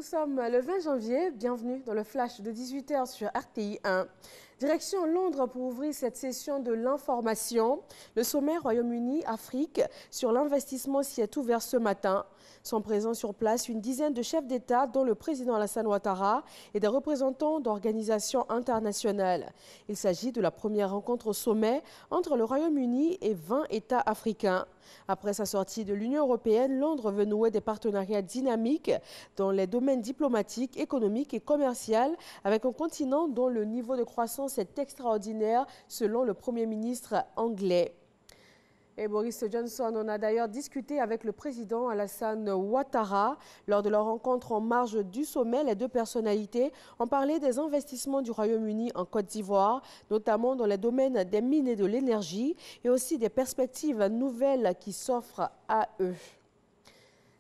Nous sommes le 20 janvier, bienvenue dans le flash de 18 h sur RTI 1. Direction Londres pour ouvrir cette session de l'information. Le sommet Royaume-Uni-Afrique sur l'investissement s'y est ouvert ce matin. Sont présents sur place une dizaine de chefs d'État, dont le président Alassane Ouattara et des représentants d'organisations internationales. Il s'agit de la première rencontre au sommet entre le Royaume-Uni et 20 États africains. Après sa sortie de l'Union européenne, Londres veut nouer des partenariats dynamiques dans les domaines diplomatiques, économiques et commerciaux avec un continent dont le niveau de croissance est extraordinaire selon le Premier ministre anglais. Et Boris Johnson en a d'ailleurs discuté avec le président Alassane Ouattara. Lors de leur rencontre en marge du sommet, les deux personnalités ont parlé des investissements du Royaume-Uni en Côte d'Ivoire, notamment dans les domaines des mines et de l'énergie, et aussi des perspectives nouvelles qui s'offrent à eux.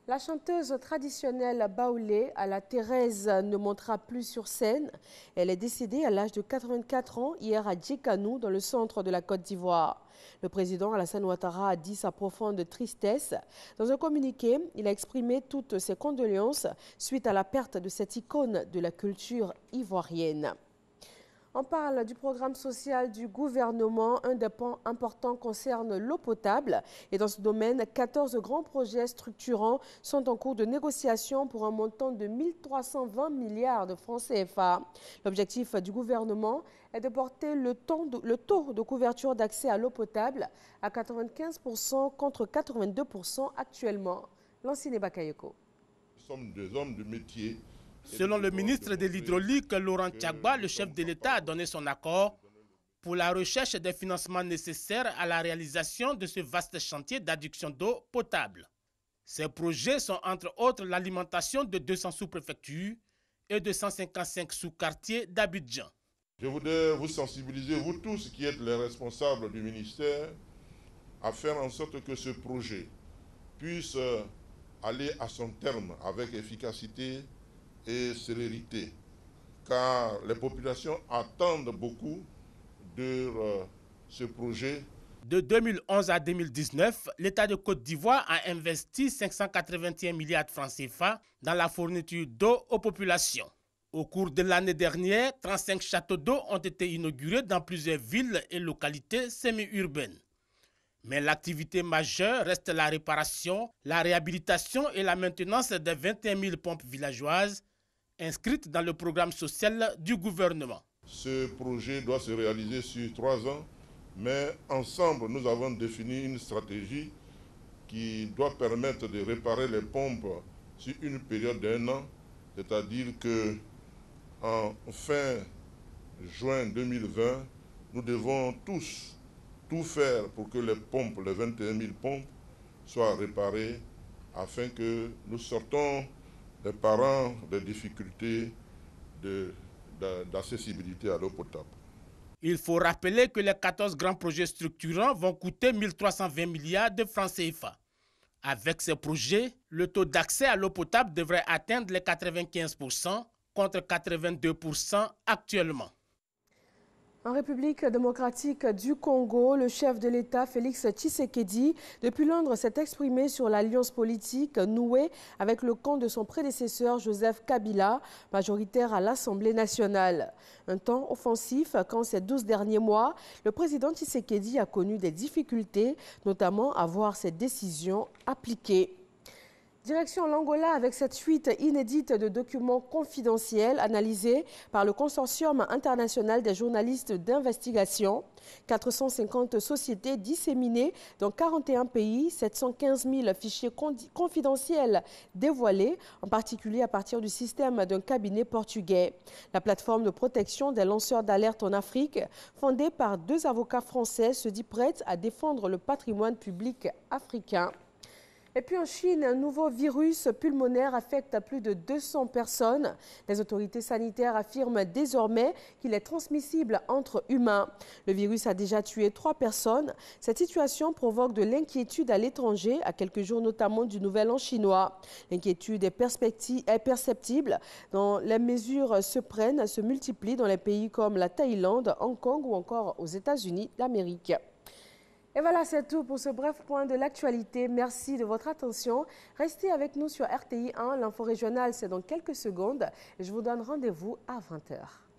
La chanteuse traditionnelle baoulé à la Thérèse ne montera plus sur scène. Elle est décédée à l'âge de 84 ans hier à Djekanou, dans le centre de la Côte d'Ivoire. Le président Alassane Ouattara a dit sa profonde tristesse. Dans un communiqué, il a exprimé toutes ses condoléances suite à la perte de cette icône de la culture ivoirienne. On parle du programme social du gouvernement. Un des points importants concerne l'eau potable. Et dans ce domaine, 14 grands projets structurants sont en cours de négociation pour un montant de 1 320 milliards de francs CFA. L'objectif du gouvernement est de porter le taux de couverture d'accès à l'eau potable à 95% contre 82% actuellement. Lancine Bakayoko. Nous sommes des hommes de métier. Selon le ministre de l'Hydraulique, Laurent Tchagba, le chef de l'État a donné son accord pour la recherche des financements nécessaires à la réalisation de ce vaste chantier d'adduction d'eau potable. Ces projets sont entre autres l'alimentation de 200 sous-préfectures et de 155 sous-quartiers d'Abidjan. Je voudrais vous sensibiliser, vous tous qui êtes les responsables du ministère, à faire en sorte que ce projet puisse aller à son terme avec efficacité et célérité, car les populations attendent beaucoup de ce projet. De 2011 à 2019, l'État de Côte d'Ivoire a investi 581 milliards de francs CFA dans la fourniture d'eau aux populations. Au cours de l'année dernière, 35 châteaux d'eau ont été inaugurés dans plusieurs villes et localités semi-urbaines. Mais l'activité majeure reste la réparation, la réhabilitation et la maintenance des 21 000 pompes villageoises inscrites dans le programme social du gouvernement. Ce projet doit se réaliser sur 3 ans, mais ensemble, nous avons défini une stratégie qui doit permettre de réparer les pompes sur une période d'1 an, c'est-à-dire qu'en fin juin 2020, nous devons tous tout faire pour que les pompes, les 21 000 pompes, soient réparées afin que nous sortons des parents des difficultés d'accessibilité à l'eau potable. Il faut rappeler que les 14 grands projets structurants vont coûter 1 320 milliards de francs CFA. Avec ces projets, le taux d'accès à l'eau potable devrait atteindre les 95% contre 82% actuellement. En République démocratique du Congo, le chef de l'État, Félix Tshisekedi, depuis Londres, s'est exprimé sur l'alliance politique nouée avec le camp de son prédécesseur Joseph Kabila, majoritaire à l'Assemblée nationale. Un temps offensif quand ces 12 derniers mois, le président Tshisekedi a connu des difficultés, notamment à voir ses décisions appliquées. Direction l'Angola avec cette suite inédite de documents confidentiels analysés par le Consortium international des journalistes d'investigation. 450 sociétés disséminées dans 41 pays, 715 000 fichiers confidentiels dévoilés, en particulier à partir du système d'un cabinet portugais. La plateforme de protection des lanceurs d'alerte en Afrique, fondée par 2 avocats français, se dit prête à défendre le patrimoine public africain. Et puis en Chine, un nouveau virus pulmonaire affecte plus de 200 personnes. Les autorités sanitaires affirment désormais qu'il est transmissible entre humains. Le virus a déjà tué 3 personnes. Cette situation provoque de l'inquiétude à l'étranger, à quelques jours notamment du Nouvel An chinois. L'inquiétude est perceptible dans les mesures se multiplient dans les pays comme la Thaïlande, Hong Kong ou encore aux États-Unis d'Amérique. Et voilà, c'est tout pour ce bref point de l'actualité. Merci de votre attention. Restez avec nous sur RTI 1. L'info régionale, c'est dans quelques secondes. Je vous donne rendez-vous à 20 h.